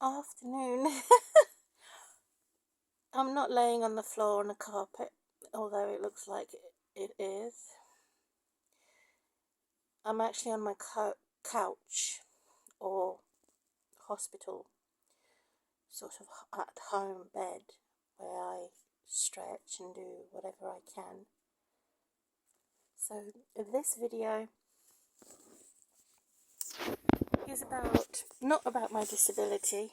Afternoon. I'm not laying on the floor on a carpet, although it looks like it is. I'm actually on my couch or hospital sort of at home bed where I stretch and do whatever I can. So this video is not about my disability,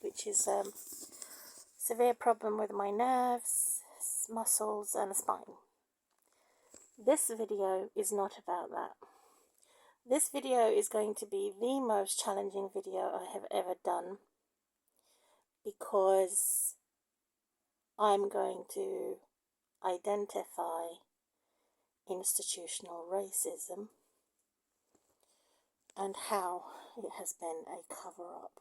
which is severe problem with my nerves, muscles and spine. This video is not about that. This video is going to be the most challenging video I have ever done, because I'm going to identify institutional racism and how it has been a cover-up.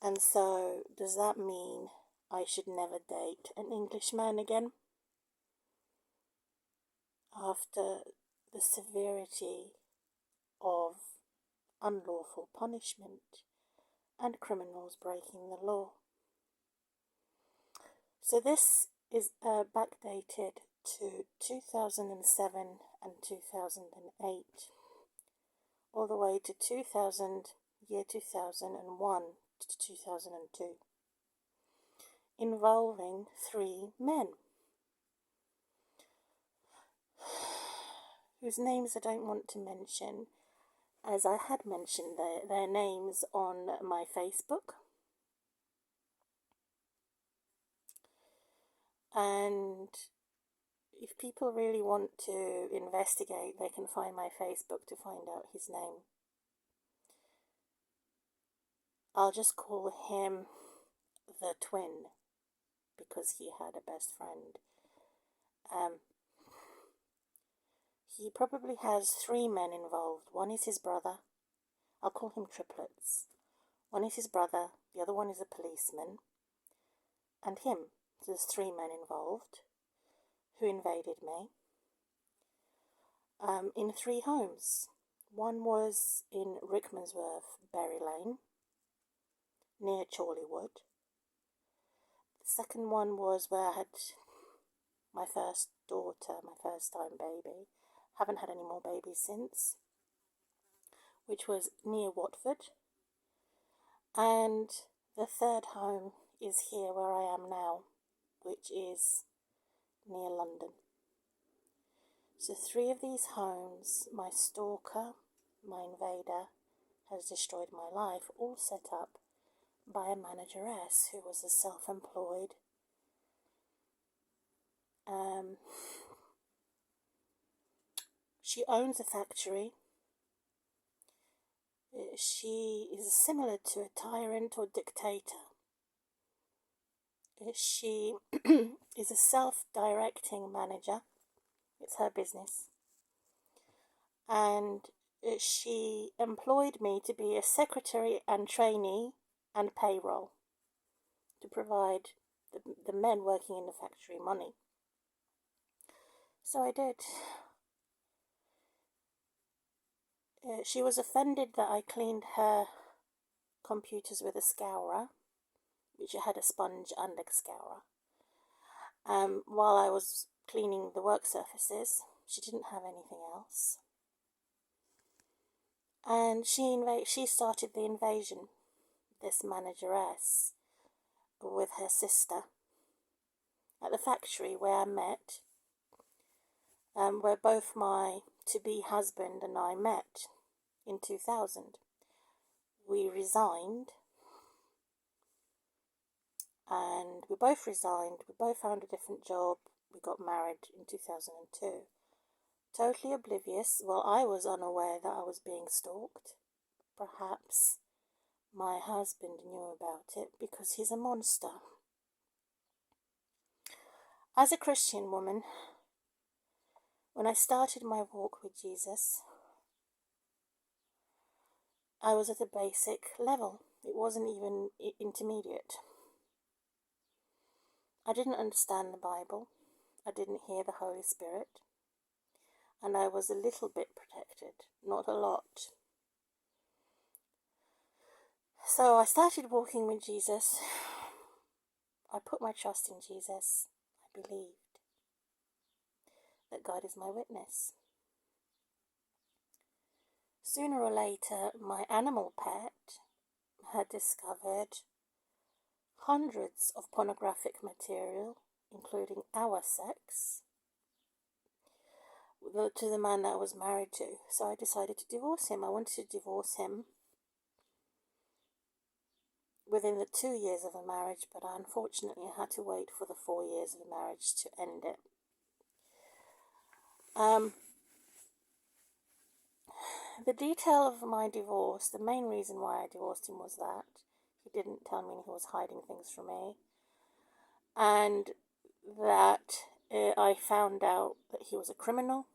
And so, does that mean I should never date an Englishman again? After the severity of unlawful punishment and criminals breaking the law. So this is backdated to 2007 and 2008, all the way to 2001 to 2002, involving 3 men, whose names I don't want to mention, as I had mentioned their names on my Facebook. And if people really want to investigate, they can find my Facebook to find out his name. I'll just call him the twin, because he had a best friend. He probably has 3 men involved. One is his brother. I'll call him triplets. One is his brother, the other one is a policeman, and him. So there's 3 men involved who invaded me in 3 homes. One was in Rickmansworth, Berry Lane, near Chorleywood. The second one was where I had my first daughter, my first time baby. Haven't had any more babies since, which was near Watford. And the third home is here where I am now, which is near London. So 3 of these homes, my stalker, my invader, has destroyed my life, all set up by a manageress who was a self-employed she owns a factory. She is similar to a tyrant or dictator. She is a self-directing manager. It's her business. And she employed me to be a secretary and trainee and payroll to provide the men working in the factory money. So I did. She was offended that I cleaned her computers with a scourer, which had a sponge and a scourer. While I was cleaning the work surfaces, she didn't have anything else. And she started the invasion, this manageress, with her sister, at the factory where I met, where both my to-be husband and I met in 2000. We resigned, and we both resigned, we both found a different job, we got married in 2002. Totally oblivious, well, I was unaware that I was being stalked. Perhaps my husband knew about it, because he's a monster. As a Christian woman, when I started my walk with Jesus, I was at a basic level. It wasn't even intermediate. I didn't understand the Bible. I didn't hear the Holy Spirit. And I was a little bit protected, not a lot. So I started walking with Jesus. I put my trust in Jesus. I believed that God is my witness. Sooner or later, my animal pet had discovered hundreds of pornographic material, including our sex, to the man that I was married to. So I decided to divorce him. I wanted to divorce him within the 2 years of a marriage, but unfortunately I had to wait for the 4 years of the marriage to end it. The detail of my divorce, the main reason why I divorced him was that he didn't tell me he was hiding things from me, and that I found out that he was a criminal.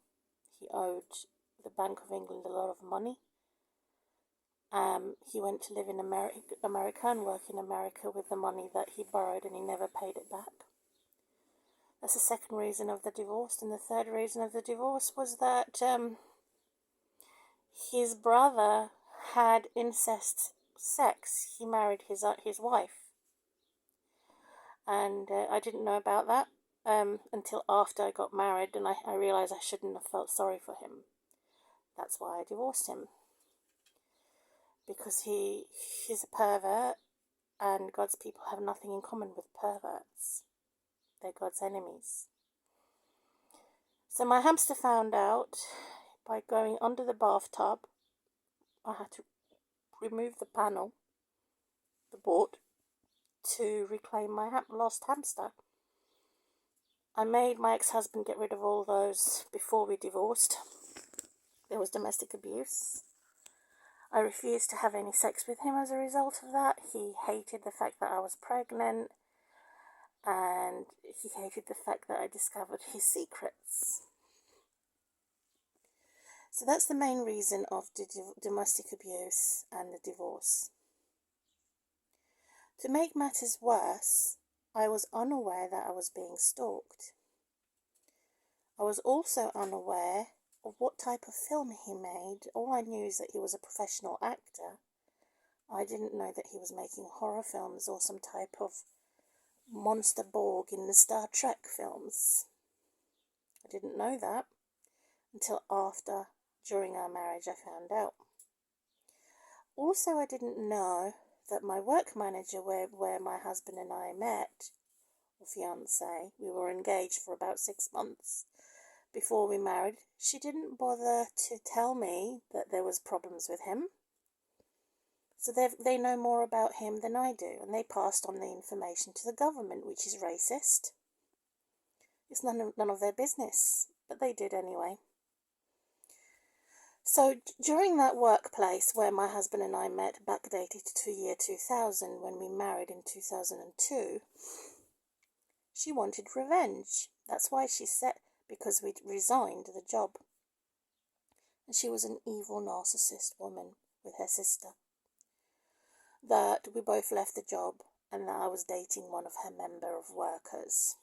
He owed the Bank of England a lot of money. He went to live in America and work in America with the money that he borrowed, and he never paid it back. That's the second reason of the divorce. And the third reason of the divorce was that his brother had incest sex. He married his wife. And I didn't know about that until after I got married, and I realised I shouldn't have felt sorry for him. That's why I divorced him. Because he's a pervert, and God's people have nothing in common with perverts. They're God's enemies. So my hamster found out by going under the bathtub. I had to remove the panel, the board, to reclaim my lost hamster. I made my ex-husband get rid of all those before we divorced. There was domestic abuse. I refused to have any sex with him as a result of that. He hated the fact that I was pregnant, and he hated the fact that I discovered his secrets. So that's the main reason of the domestic abuse and the divorce. To make matters worse, I was unaware that I was being stalked. I was also unaware of what type of film he made. All I knew is that he was a professional actor. I didn't know that he was making horror films or some type of monster Borg in the Star Trek films. I didn't know that until during our marriage, I found out. Also, I didn't know that my work manager, where my husband and I met, or fiancé, we were engaged for about 6 months before we married, she didn't bother to tell me that there was problems with him. So they know more about him than I do, and they passed on the information to the government, which is racist. It's none of their business, but they did anyway. So during that workplace where my husband and I met, backdated to year 2000, when we married in 2002, she wanted revenge. That's why she said, because we'd resigned the job. And she was an evil narcissist woman with her sister. That we both left the job, and that I was dating one of her member of workers.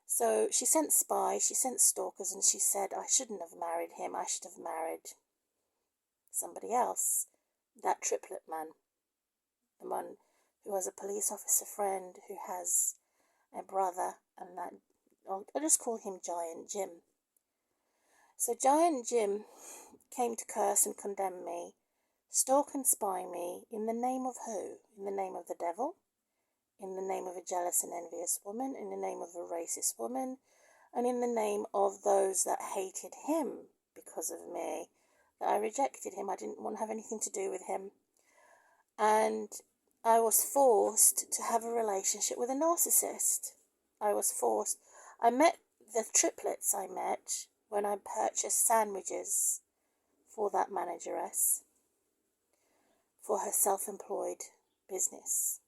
So she sent spies, she sent stalkers, and she said I shouldn't have married him. I should have married somebody else. That triplet man. The one who has a police officer friend, who has a brother, and that, I'll just call him Giant Jim. So Giant Jim came to curse and condemn me, stalk and spy me, in the name of who? In the name of the devil? In the name of a jealous and envious woman? In the name of a racist woman? And in the name of those that hated him because of me, that I rejected him. I didn't want to have anything to do with him. And I was forced to have a relationship with a narcissist. I was forced. I met the triplets I met when I purchased sandwiches for that manageress for her self-employed business,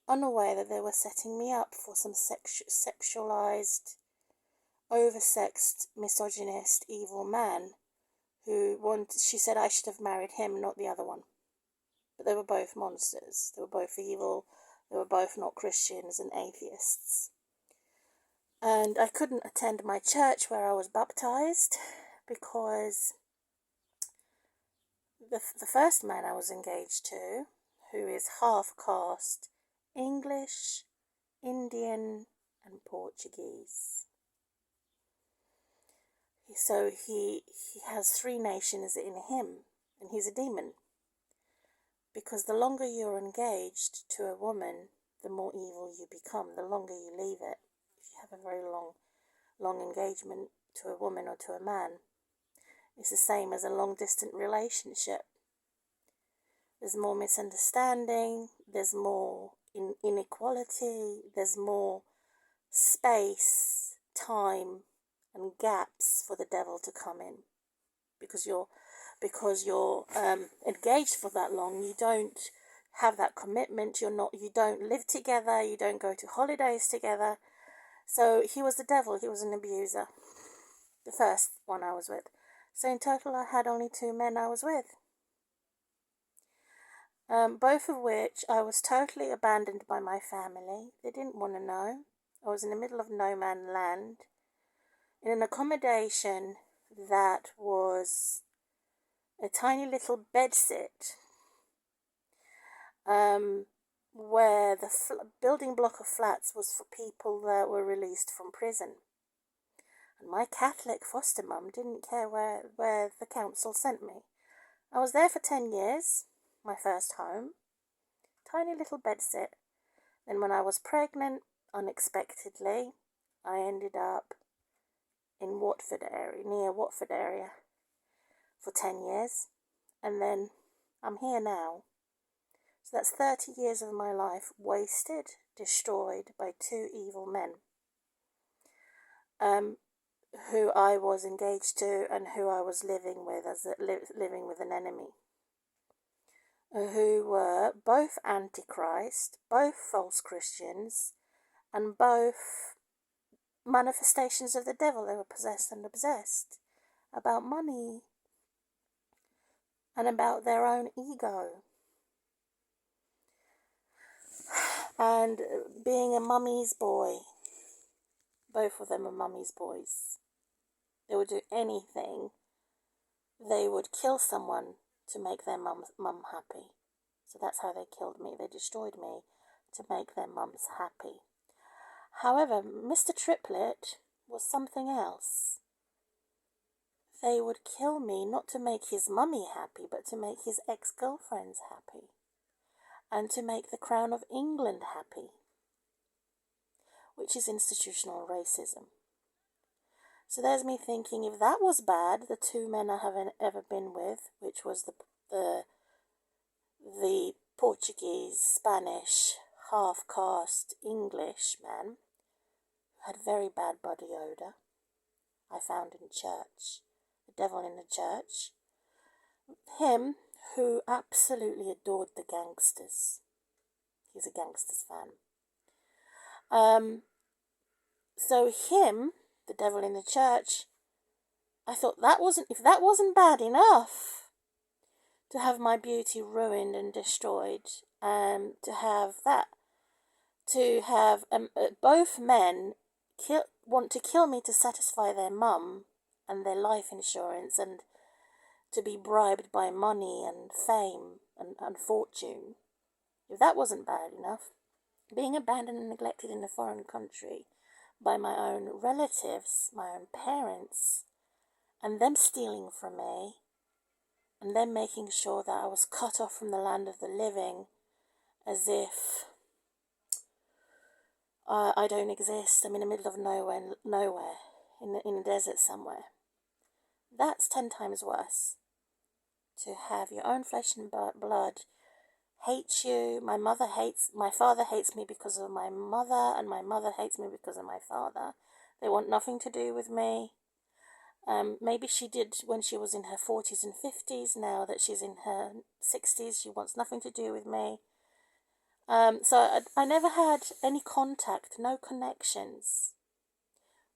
unaware that they were setting me up for some sexualized, oversexed, misogynist, evil man she said I should have married him, not the other one. But they were both monsters. They were both evil. They were both not Christians and atheists. And I couldn't attend my church where I was baptized because The first man I was engaged to, who is half caste English, Indian, and Portuguese. So he has 3 nations in him, and he's a demon. Because the longer you're engaged to a woman, the more evil you become, the longer you leave it. If you have a very long engagement to a woman or to a man, it's the same as a long-distance relationship. There's more misunderstanding, there's more inequality, there's more space, time, and gaps for the devil to come in. Because you're engaged for that long, you don't have that commitment. You don't live together. You don't go to holidays together. So he was the devil. He was an abuser. The first one I was with. So in total, I had only 2 men I was with. Both of which I was totally abandoned by my family. They didn't want to know. I was in the middle of no man's land, in an accommodation that was a tiny little bedsit, where the building block of flats was for people that were released from prison. And my Catholic foster mum didn't care where the council sent me. I was there for 10 years, my first home, tiny little bedsit. Then when I was pregnant, unexpectedly, I ended up in near Watford area, for 10 years, and then I'm here now. So that's 30 years of my life wasted, destroyed by 2 evil men, who I was engaged to and who I was living with living with an enemy, who were both antichrist, both false Christians, and both manifestations of the devil. They were possessed and obsessed about money and about their own ego. And being a mummy's boy, both of them are mummy's boys. They would do anything. They would kill someone to make their mum happy. So that's how they killed me. They destroyed me to make their mums happy. However, Mr. Triplet was something else. They would kill me not to make his mummy happy, but to make his ex-girlfriends happy. And to make the Crown of England happy. Which is institutional racism. So there's me thinking, if that was bad, the 2 men I haven't ever been with, which was the Portuguese, Spanish, half-caste English man, who had very bad body odour, I found in church, the devil in the church, him who absolutely adored the gangsters. He's a gangsters fan. So him, the devil in the church, I thought if that wasn't bad enough to have my beauty ruined and destroyed, to have both men want to kill me to satisfy their mum and their life insurance, and to be bribed by money and fame and fortune. If that wasn't bad enough, being abandoned and neglected in a foreign country by my own relatives, my own parents, and them stealing from me, and them making sure that I was cut off from the land of the living, as if I don't exist. I'm in the middle of nowhere, in a desert somewhere. That's 10 times worse. To have your own flesh and blood hate you. My father hates me because of my mother, and my mother hates me because of my father. They want nothing to do with me. Maybe she did when she was in her 40s and 50s. Now that she's in her 60s, she wants nothing to do with me. So I never had any contact, no connections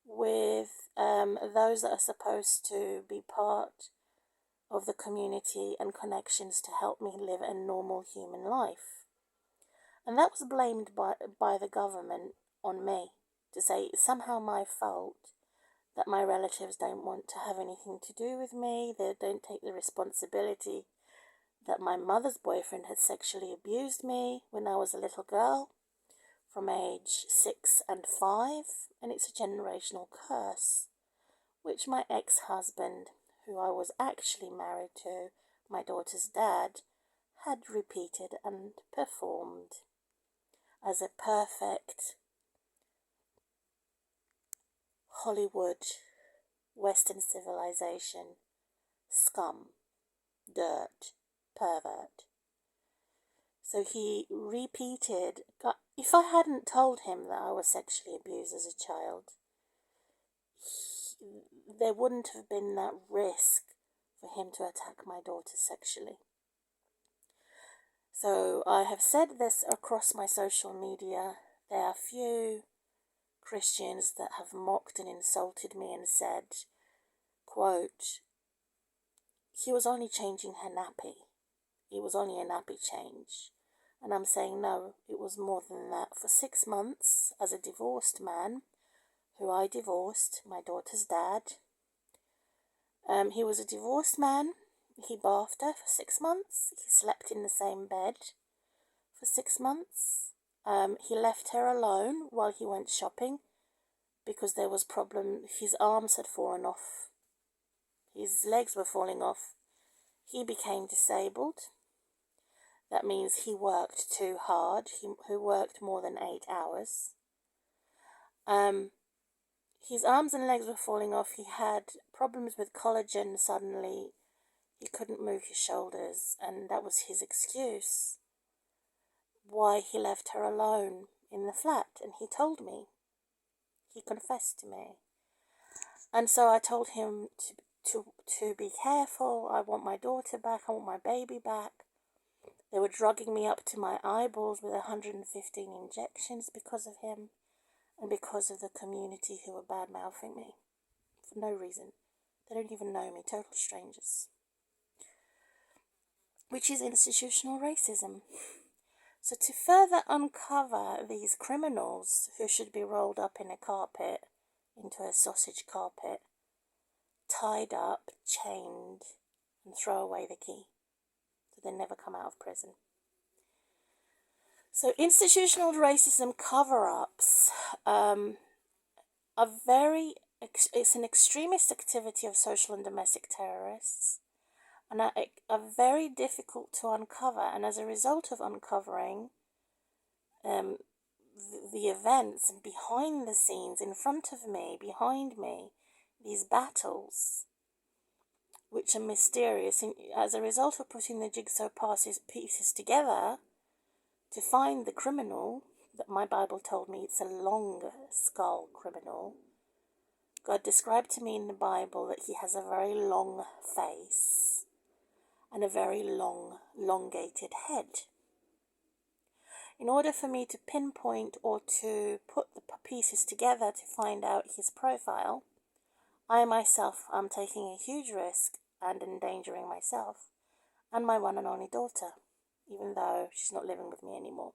with those that are supposed to be part of the community and connections to help me live a normal human life. And that was blamed by the government on me, to say it's somehow my fault that my relatives don't want to have anything to do with me. They don't take the responsibility that my mother's boyfriend had sexually abused me when I was a little girl, from age 6 and 5, and it's a generational curse, which my ex-husband, who I was actually married to, my daughter's dad, had repeated and performed as a perfect Hollywood, Western civilization, scum, dirt, pervert. So he repeated, if I hadn't told him that I was sexually abused as a child, there wouldn't have been that risk for him to attack my daughter sexually. So I have said this across my social media. There are few Christians that have mocked and insulted me and said, quote, he was only changing her nappy. It was only a nappy change. And I'm saying, no, it was more than that. For 6 months, as a divorced man, who I divorced, my daughter's dad, he was a divorced man. He bathed her for 6 months. He slept in the same bed for 6 months. He left her alone while he went shopping because there was problem. His arms had fallen off. His legs were falling off. He became disabled. That means he worked too hard. He worked more than 8 hours. His arms and legs were falling off. He had problems with collagen suddenly. He couldn't move his shoulders, and that was his excuse why he left her alone in the flat. And he told me. He confessed to me. And so I told him to be careful. I want my daughter back. I want my baby back. They were drugging me up to my eyeballs with 115 injections because of him and because of the community who were bad-mouthing me for no reason. They don't even know me, total strangers. Which is institutional racism. So to further uncover these criminals who should be rolled up in a carpet, into a sausage carpet, tied up, chained, and throw away the key. They never come out of prison. So institutional racism cover-ups it's an extremist activity of social and domestic terrorists, and are very difficult to uncover. And as a result of uncovering the events behind the scenes, in front of me, behind me, these battles, which are mysterious, and as a result of putting the jigsaw pieces together to find the criminal, that my Bible told me it's a long skull criminal. God described to me in the Bible that he has a very long face and a very long, elongated head. In order for me to pinpoint or to put the pieces together to find out his profile, I myself am taking a huge risk and endangering myself and my one and only daughter, even though she's not living with me anymore.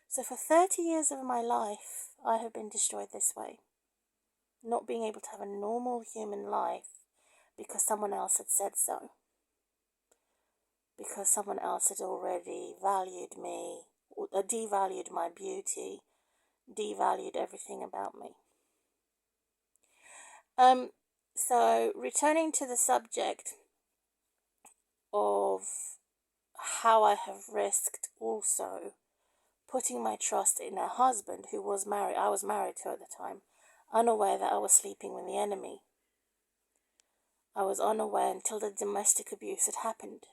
So for 30 years of my life, I have been destroyed this way, not being able to have a normal human life because someone else had said so, because someone else had already valued me, or devalued my beauty, devalued everything about me. So returning to the subject of how I have risked also putting my trust in a husband who was married. I was married to at the time, unaware that I was sleeping with the enemy. I was unaware until the domestic abuse had happened.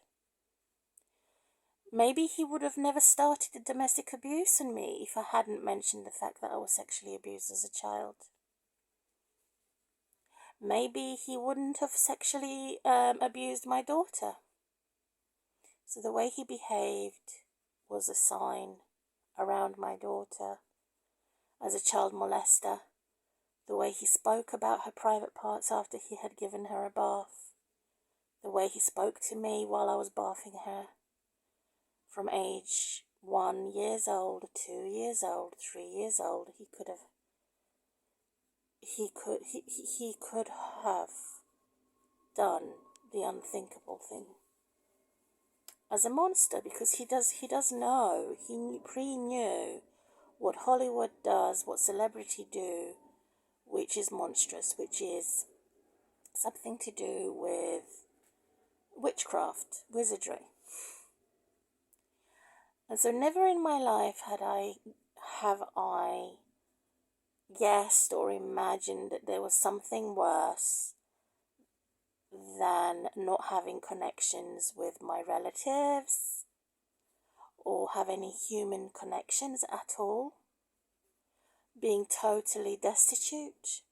Maybe he would have never started the domestic abuse on me if I hadn't mentioned the fact that I was sexually abused as a child. Maybe he wouldn't have sexually abused my daughter. So the way he behaved was a sign around my daughter as a child molester. The way he spoke about her private parts after he had given her a bath. The way he spoke to me while I was bathing her. From age 1 year old, 2 years old, 3 years old, he could have done the unthinkable thing. as a monster, because he does know, pre-knew what Hollywood does, what celebrity do, which is monstrous, which is something to do with witchcraft, wizardry. And so never in my life have I guessed or imagined that there was something worse than not having connections with my relatives or have any human connections at all, being totally destitute.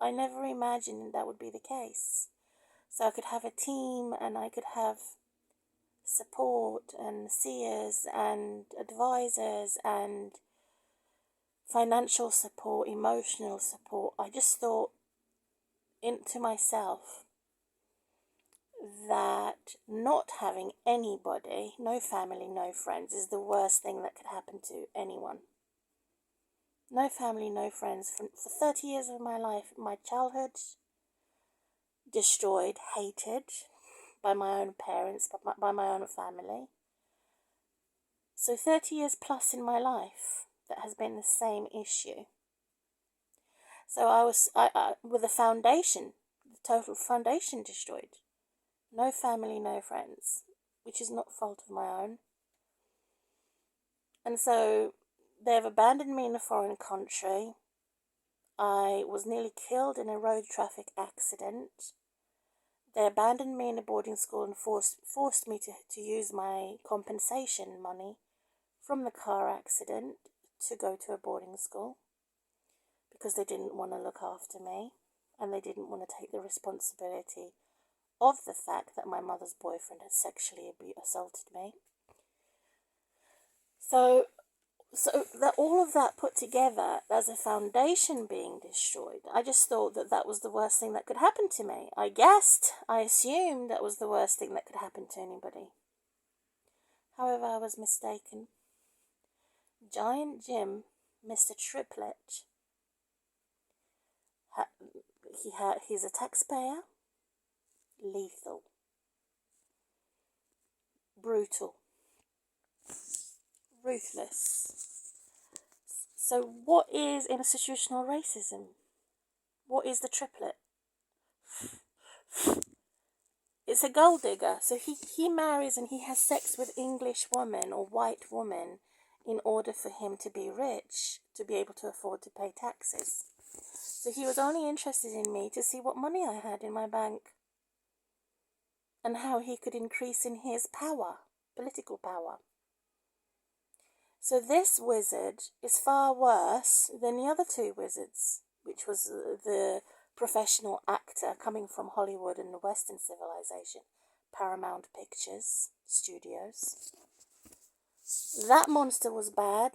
I never imagined that would be the case. So I could have a team and I could have support and seers and advisors and financial support, emotional support. I just thought into myself that not having anybody, no family, no friends, is the worst thing that could happen to anyone. No family, no friends. For 30 years of my life, my childhood, destroyed, hated by my own parents, by my own family. So 30 years plus in my life, that has been the same issue. So I with the foundation, the total foundation destroyed. No family, no friends, which is not fault of my own. And so they have abandoned me in a foreign country. I was nearly killed in a road traffic accident. They abandoned me in a boarding school and forced me to use my compensation money from the car accident to go to a boarding school because they didn't want to look after me and they didn't want to take the responsibility of the fact that my mother's boyfriend had sexually assaulted me. So that all of that put together as a foundation being destroyed, I just thought that was the worst thing that could happen to me. I assumed that was the worst thing that could happen to anybody. However, I was mistaken. Giant Jim, Mr. Triplet, he's a taxpayer, lethal, brutal, ruthless. So what is institutional racism? What is the triplet? It's a gold digger. So he marries and he has sex with English women or white women in order for him to be rich, to be able to afford to pay taxes. So he was only interested in me to see what money I had in my bank and how he could increase in his power, political power. So this wizard is far worse than the other two wizards, which was the professional actor coming from Hollywood and the Western civilization, Paramount Pictures Studios. That monster was bad.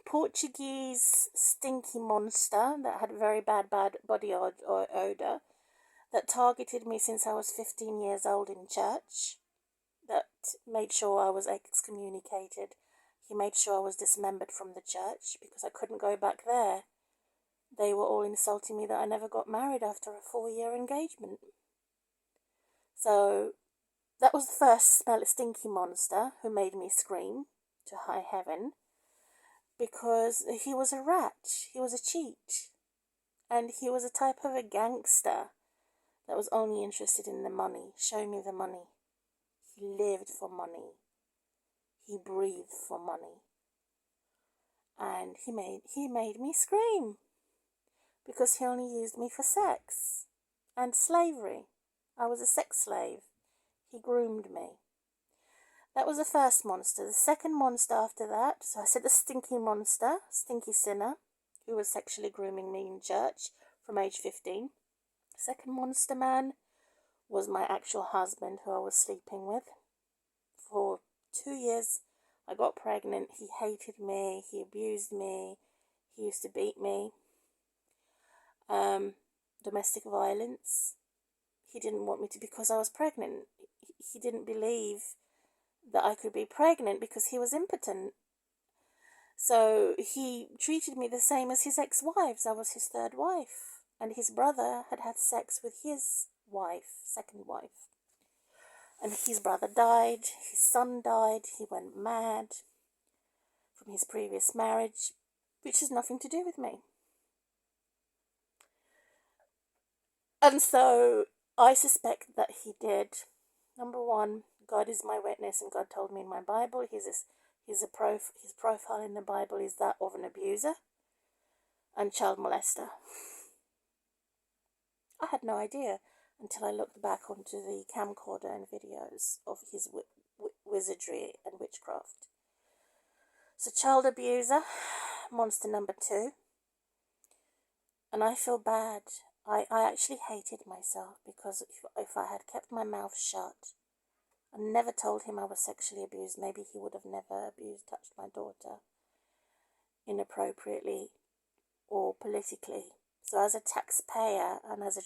Portuguese stinky monster that had very bad body odor that targeted me since I was 15 years old in church, that made sure I was excommunicated. He made sure I was dismembered from the church because I couldn't go back there. They were all insulting me that I never got married after a 4-year engagement. So that was the first stinky monster who made me scream to high heaven, because he was a rat, he was a cheat, and he was a type of a gangster that was only interested in the money. Show me the money. He lived for money. He breathed for money. And he made me scream because he only used me for sex and slavery. I was a sex slave. He groomed me. That was the first monster. The second monster after that, so I said the stinky monster, stinky sinner, who was sexually grooming me in church from age 15. Second monster man was my actual husband, who I was sleeping with for 2 years. I got pregnant. He hated me. He abused me. He used to beat me. Domestic violence. He didn't want me to because I was pregnant. He didn't believe that I could be pregnant because he was impotent. So he treated me the same as his ex-wives. I was his third wife. And his brother had sex with his wife, second wife. And his brother died, his son died, he went mad from his previous marriage, which has nothing to do with me. And so I suspect that he did. Number one, God is my witness, and God told me in my Bible, his profile in the Bible is that of an abuser and child molester. I had no idea until I looked back onto the camcorder and videos of his wizardry and witchcraft. So child abuser, monster number 2. And I feel bad. I actually hated myself because if I had kept my mouth shut and never told him I was sexually abused, maybe he would have never touched my daughter inappropriately or politically. So as a taxpayer and as a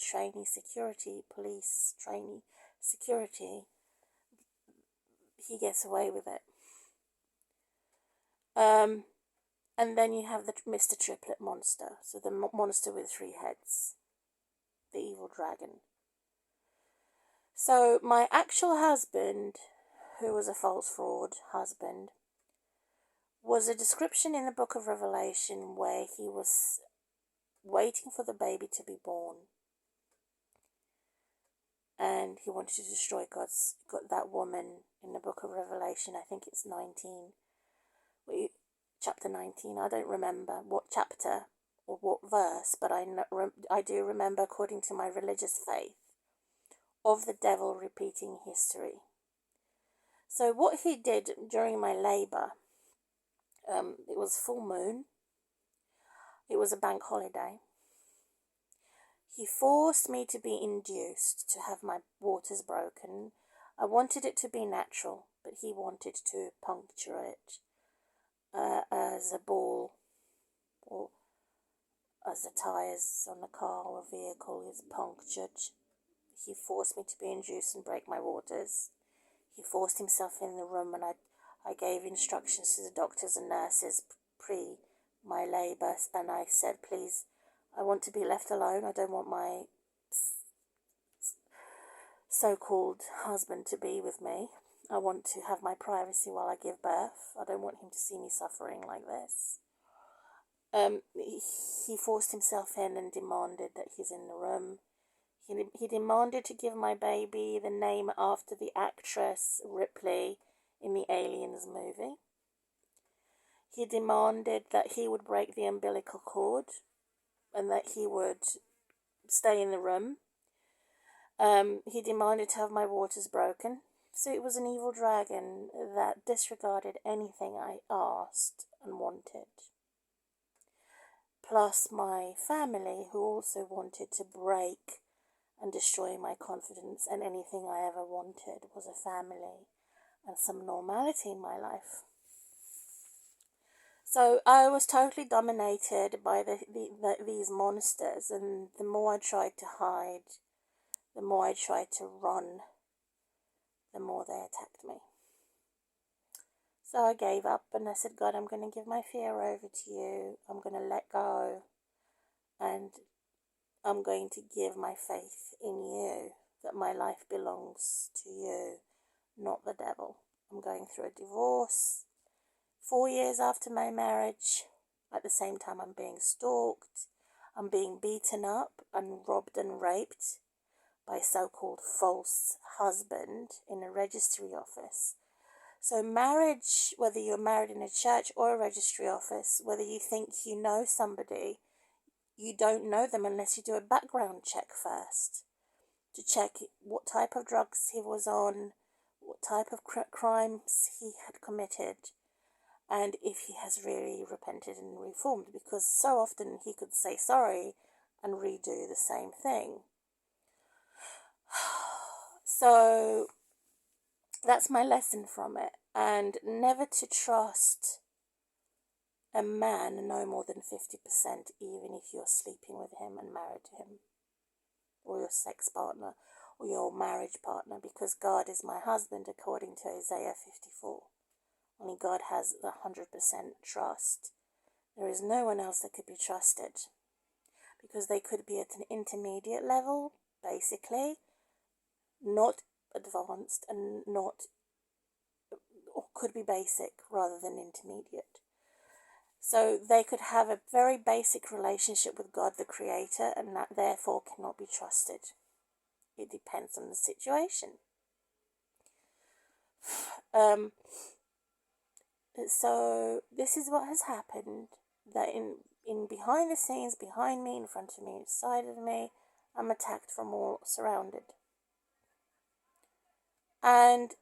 police trainee security, he gets away with it. And then you have the Mr. Triplet monster, so the monster with 3 heads, the evil dragon. So my actual husband, who was a false fraud husband, was a description in the book of Revelation where he was waiting for the baby to be born, and he wanted to destroy that woman in the book of Revelation. I think it's 19, chapter 19. I don't remember what chapter or what verse, but I do remember, according to my religious faith, of the devil repeating history. So what he did during my labour, it was full moon. It was a bank holiday. He forced me to be induced to have my waters broken. I wanted it to be natural, but he wanted to puncture it as a ball, or as the tyres on the car or vehicle is punctured. He forced me to be induced and break my waters. He forced himself in the room, and I gave instructions to the doctors and nurses pre my labour, and I said, please, I want to be left alone. I don't want my so-called husband to be with me. I want to have my privacy while I give birth. I don't want him to see me suffering like this. He forced himself in and demanded that he's in the room. He demanded to give my baby the name after the actress Ripley in the Aliens movie. He demanded that he would break the umbilical cord and that he would stay in the room. He demanded to have my waters broken. So it was an evil dragon that disregarded anything I asked and wanted. Plus my family, who also wanted to break and destroy my confidence, and anything I ever wanted was a family and some normality in my life. So I was totally dominated by these monsters, and the more I tried to hide, the more I tried to run, the more they attacked me. So I gave up and I said, God, I'm going to give my fear over to you. I'm going to let go, and I'm going to give my faith in you, that my life belongs to you, not the devil. I'm going through a divorce 4 years after my marriage. At the same time, I'm being stalked. I'm being beaten up and robbed and raped by a so-called false husband in a registry office. So marriage, whether you're married in a church or a registry office, whether you think you know somebody, you don't know them unless you do a background check first to check what type of drugs he was on, what type of crimes he had committed, and if he has really repented and reformed, because so often he could say sorry and redo the same thing. So that's my lesson from it, and never to trust a man no more than 50%, even if you're sleeping with him and married to him, or your sex partner, or your marriage partner, because God is my husband, according to Isaiah 54. Only God has the 100% trust. There is no one else that could be trusted, because they could be at an intermediate level, basically, not advanced and not, or could be basic rather than intermediate. So they could have a very basic relationship with God the Creator, and that therefore cannot be trusted. It depends on the situation. So this is what has happened, that in behind the scenes, behind me, in front of me, inside of me, I'm attacked from all surrounded. And